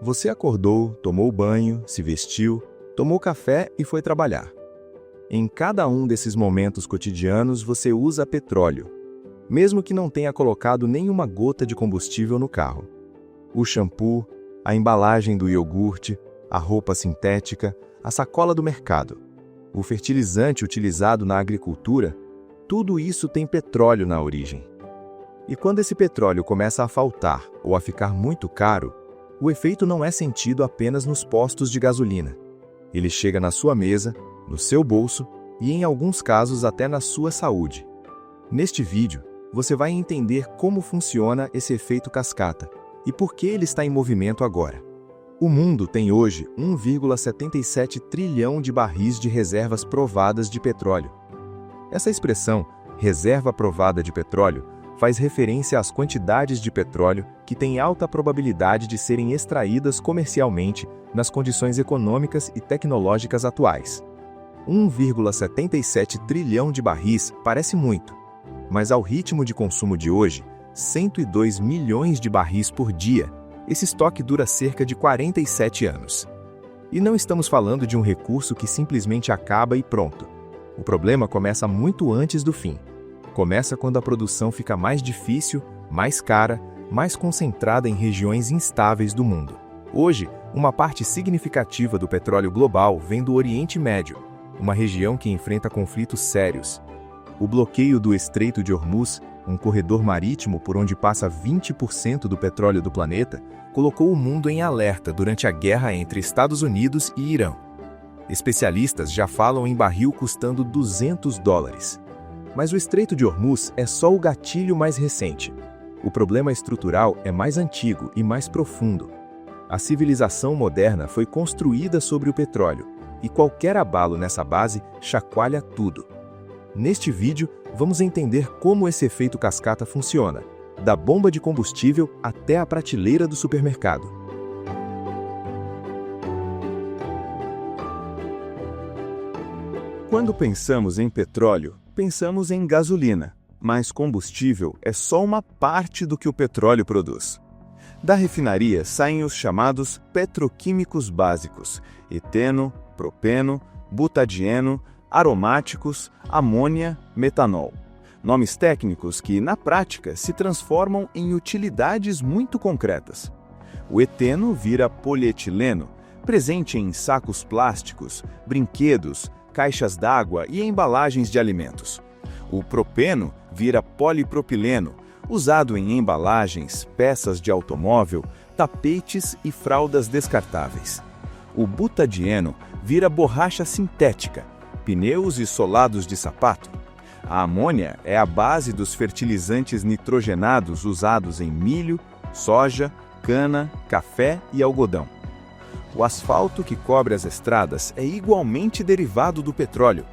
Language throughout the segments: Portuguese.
Você acordou, tomou banho, se vestiu, tomou café e foi trabalhar. Em cada um desses momentos cotidianos você usa petróleo, mesmo que não tenha colocado nenhuma gota de combustível no carro. O shampoo, a embalagem do iogurte, a roupa sintética, a sacola do mercado, o fertilizante utilizado na agricultura, tudo isso tem petróleo na origem. E quando esse petróleo começa a faltar ou a ficar muito caro, o efeito não é sentido apenas nos postos de gasolina. Ele chega na sua mesa, no seu bolso e, em alguns casos, até na sua saúde. Neste vídeo, você vai entender como funciona esse efeito cascata e por que ele está em movimento agora. O mundo tem hoje 1,77 trilhão de barris de reservas provadas de petróleo. Essa expressão, reserva provada de petróleo, faz referência às quantidades de petróleo que têm alta probabilidade de serem extraídas comercialmente nas condições econômicas e tecnológicas atuais. 1,77 trilhão de barris parece muito, mas ao ritmo de consumo de hoje, 102 milhões de barris por dia, esse estoque dura cerca de 47 anos. E não estamos falando de um recurso que simplesmente acaba e pronto. O problema começa muito antes do fim. Começa quando a produção fica mais difícil, mais cara, mais concentrada em regiões instáveis do mundo. Hoje, uma parte significativa do petróleo global vem do Oriente Médio, uma região que enfrenta conflitos sérios. O bloqueio do Estreito de Hormuz, um corredor marítimo por onde passa 20% do petróleo do planeta, colocou o mundo em alerta durante a guerra entre Estados Unidos e Irã. Especialistas já falam em barril custando $200. Mas o Estreito de Hormuz é só o gatilho mais recente. O problema estrutural é mais antigo e mais profundo. A civilização moderna foi construída sobre o petróleo, e qualquer abalo nessa base chacoalha tudo. Neste vídeo, vamos entender como esse efeito cascata funciona, da bomba de combustível até a prateleira do supermercado. Quando pensamos em petróleo, pensamos em gasolina, mas combustível é só uma parte do que o petróleo produz. Da refinaria saem os chamados petroquímicos básicos: eteno, propeno, butadieno, aromáticos, amônia, metanol. Nomes técnicos que, na prática, se transformam em utilidades muito concretas. O eteno vira polietileno, presente em sacos plásticos, brinquedos, caixas d'água e embalagens de alimentos. O propeno vira polipropileno, usado em embalagens, peças de automóvel, tapetes e fraldas descartáveis. O butadieno vira borracha sintética, pneus e solados de sapato. A amônia é a base dos fertilizantes nitrogenados usados em milho, soja, cana, café e algodão. O asfalto que cobre as estradas é igualmente derivado do petróleo.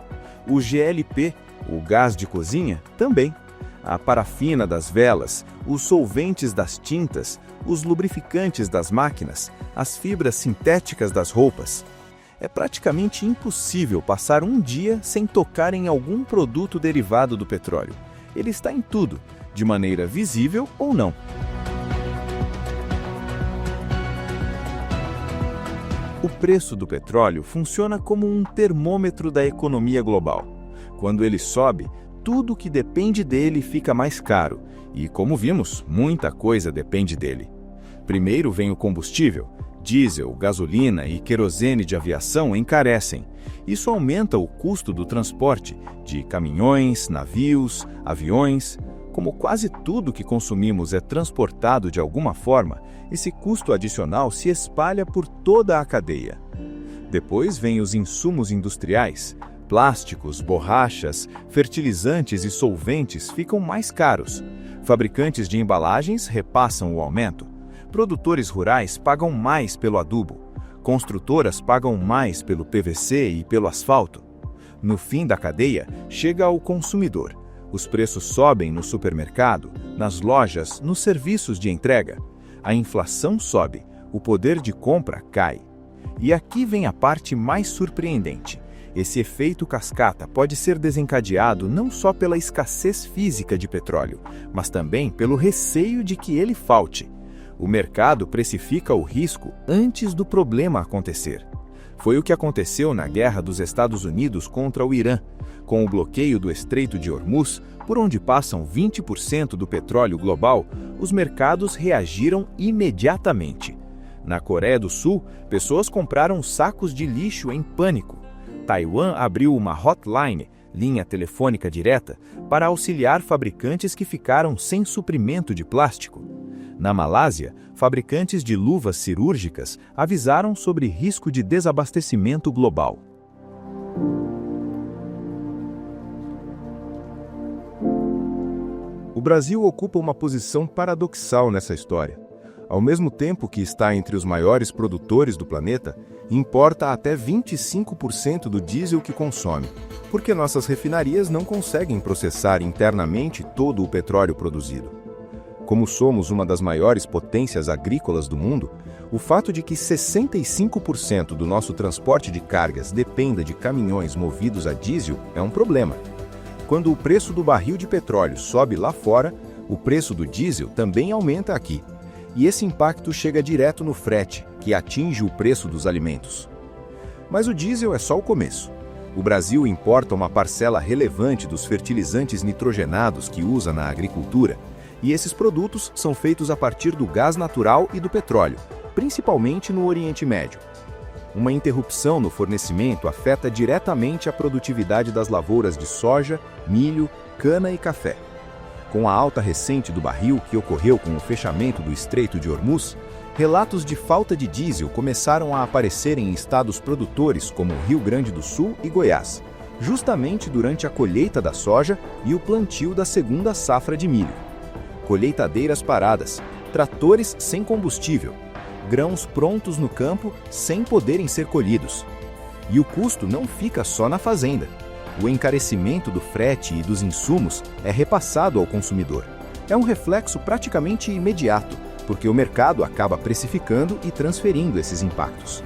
O GLP, o gás de cozinha, também. A parafina das velas, os solventes das tintas, os lubrificantes das máquinas, as fibras sintéticas das roupas. É praticamente impossível passar um dia sem tocar em algum produto derivado do petróleo. Ele está em tudo, de maneira visível ou não. O preço do petróleo funciona como um termômetro da economia global. Quando ele sobe, tudo que depende dele fica mais caro, e, como vimos, muita coisa depende dele. Primeiro vem o combustível. Diesel, gasolina e querosene de aviação encarecem. Isso aumenta o custo do transporte, de caminhões, navios, aviões. Como quase tudo que consumimos é transportado de alguma forma, esse custo adicional se espalha por toda a cadeia. Depois vêm os insumos industriais. Plásticos, borrachas, fertilizantes e solventes ficam mais caros. Fabricantes de embalagens repassam o aumento. Produtores rurais pagam mais pelo adubo. Construtoras pagam mais pelo PVC e pelo asfalto. No fim da cadeia, chega ao consumidor. Os preços sobem no supermercado, nas lojas, nos serviços de entrega. A inflação sobe, o poder de compra cai. E aqui vem a parte mais surpreendente. Esse efeito cascata pode ser desencadeado não só pela escassez física de petróleo, mas também pelo receio de que ele falte. O mercado precifica o risco antes do problema acontecer. Foi o que aconteceu na guerra dos Estados Unidos contra o Irã. Com o bloqueio do Estreito de Hormuz, por onde passam 20% do petróleo global, os mercados reagiram imediatamente. Na Coreia do Sul, pessoas compraram sacos de lixo em pânico. Taiwan abriu uma hotline, linha telefônica direta, para auxiliar fabricantes que ficaram sem suprimento de plástico. Na Malásia, fabricantes de luvas cirúrgicas avisaram sobre risco de desabastecimento global. O Brasil ocupa uma posição paradoxal nessa história. Ao mesmo tempo que está entre os maiores produtores do planeta, importa até 25% do diesel que consome, porque nossas refinarias não conseguem processar internamente todo o petróleo produzido. Como somos uma das maiores potências agrícolas do mundo, o fato de que 65% do nosso transporte de cargas dependa de caminhões movidos a diesel é um problema. Quando o preço do barril de petróleo sobe lá fora, o preço do diesel também aumenta aqui. E esse impacto chega direto no frete, que atinge o preço dos alimentos. Mas o diesel é só o começo. O Brasil importa uma parcela relevante dos fertilizantes nitrogenados que usa na agricultura, e esses produtos são feitos a partir do gás natural e do petróleo, principalmente no Oriente Médio. Uma interrupção no fornecimento afeta diretamente a produtividade das lavouras de soja, milho, cana e café. Com a alta recente do barril que ocorreu com o fechamento do Estreito de Hormuz, relatos de falta de diesel começaram a aparecer em estados produtores como Rio Grande do Sul e Goiás, justamente durante a colheita da soja e o plantio da segunda safra de milho. Colheitadeiras paradas, tratores sem combustível, grãos prontos no campo sem poderem ser colhidos. E o custo não fica só na fazenda. O encarecimento do frete e dos insumos é repassado ao consumidor. É um reflexo praticamente imediato, porque o mercado acaba precificando e transferindo esses impactos.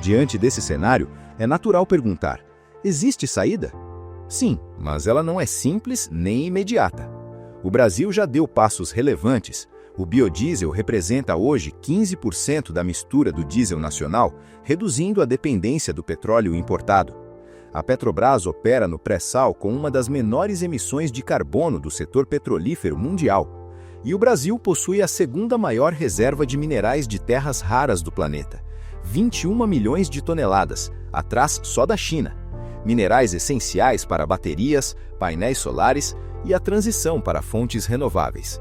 Diante desse cenário, é natural perguntar: existe saída? Sim, mas ela não é simples nem imediata. O Brasil já deu passos relevantes. O biodiesel representa hoje 15% da mistura do diesel nacional, reduzindo a dependência do petróleo importado. A Petrobras opera no pré-sal com uma das menores emissões de carbono do setor petrolífero mundial. E o Brasil possui a segunda maior reserva de minerais de terras raras do planeta, 21 milhões de toneladas, atrás só da China. Minerais essenciais para baterias, painéis solares e a transição para fontes renováveis.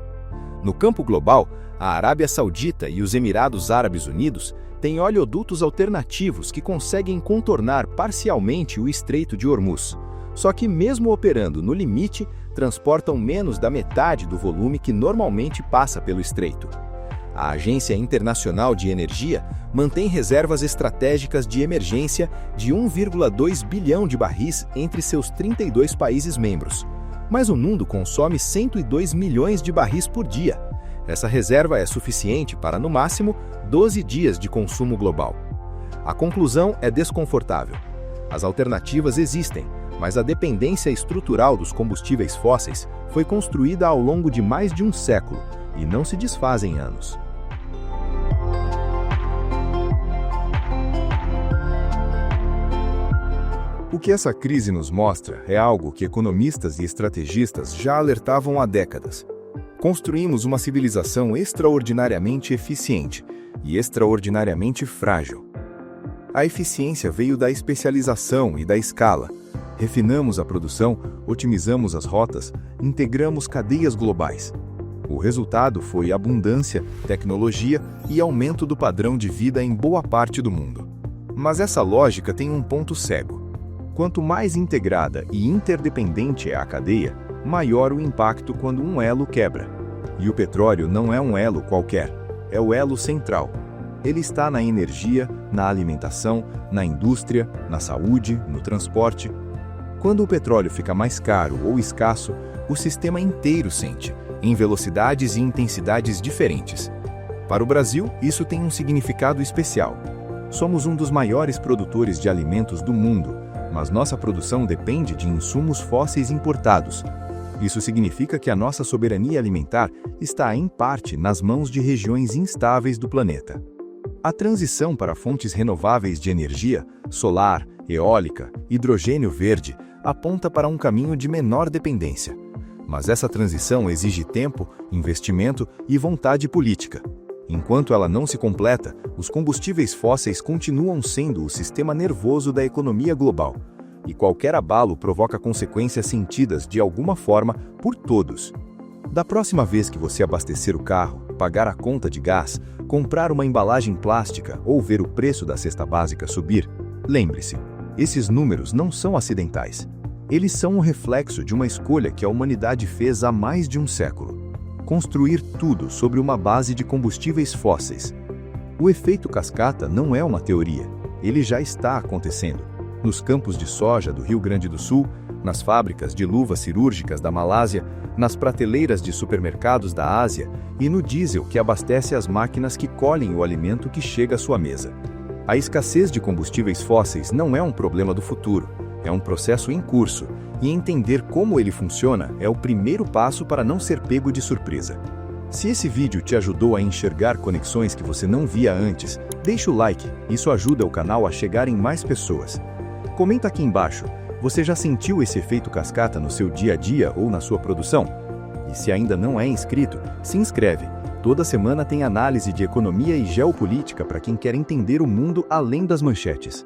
No campo global, a Arábia Saudita e os Emirados Árabes Unidos têm oleodutos alternativos que conseguem contornar parcialmente o Estreito de Hormuz. Só que, mesmo operando no limite, transportam menos da metade do volume que normalmente passa pelo estreito. A Agência Internacional de Energia mantém reservas estratégicas de emergência de 1,2 bilhão de barris entre seus 32 países membros. Mas o mundo consome 102 milhões de barris por dia. Essa reserva é suficiente para, no máximo, 12 dias de consumo global. A conclusão é desconfortável. As alternativas existem, mas a dependência estrutural dos combustíveis fósseis foi construída ao longo de mais de um século e não se desfaz em anos. O que essa crise nos mostra é algo que economistas e estrategistas já alertavam há décadas. Construímos uma civilização extraordinariamente eficiente e extraordinariamente frágil. A eficiência veio da especialização e da escala. Refinamos a produção, otimizamos as rotas, integramos cadeias globais. O resultado foi abundância, tecnologia e aumento do padrão de vida em boa parte do mundo. Mas essa lógica tem um ponto cego. Quanto mais integrada e interdependente é a cadeia, maior o impacto quando um elo quebra. E o petróleo não é um elo qualquer, é o elo central. Ele está na energia, na alimentação, na indústria, na saúde, no transporte. Quando o petróleo fica mais caro ou escasso, o sistema inteiro sente, em velocidades e intensidades diferentes. Para o Brasil, isso tem um significado especial. Somos um dos maiores produtores de alimentos do mundo, mas nossa produção depende de insumos fósseis importados. Isso significa que a nossa soberania alimentar está, em parte, nas mãos de regiões instáveis do planeta. A transição para fontes renováveis de energia, solar, eólica, hidrogênio verde, aponta para um caminho de menor dependência. Mas essa transição exige tempo, investimento e vontade política. Enquanto ela não se completa, os combustíveis fósseis continuam sendo o sistema nervoso da economia global. E qualquer abalo provoca consequências sentidas de alguma forma por todos. Da próxima vez que você abastecer o carro, pagar a conta de gás, comprar uma embalagem plástica ou ver o preço da cesta básica subir, lembre-se, esses números não são acidentais. Eles são um reflexo de uma escolha que a humanidade fez há mais de um século: construir tudo sobre uma base de combustíveis fósseis. O efeito cascata não é uma teoria, ele já está acontecendo. Nos campos de soja do Rio Grande do Sul, nas fábricas de luvas cirúrgicas da Malásia, nas prateleiras de supermercados da Ásia e no diesel que abastece as máquinas que colhem o alimento que chega à sua mesa. A escassez de combustíveis fósseis não é um problema do futuro, é um processo em curso, e entender como ele funciona é o primeiro passo para não ser pego de surpresa. Se esse vídeo te ajudou a enxergar conexões que você não via antes, deixa o like, isso ajuda o canal a chegar em mais pessoas. Comenta aqui embaixo, você já sentiu esse efeito cascata no seu dia a dia ou na sua produção? E se ainda não é inscrito, se inscreve. Toda semana tem análise de economia e geopolítica para quem quer entender o mundo além das manchetes.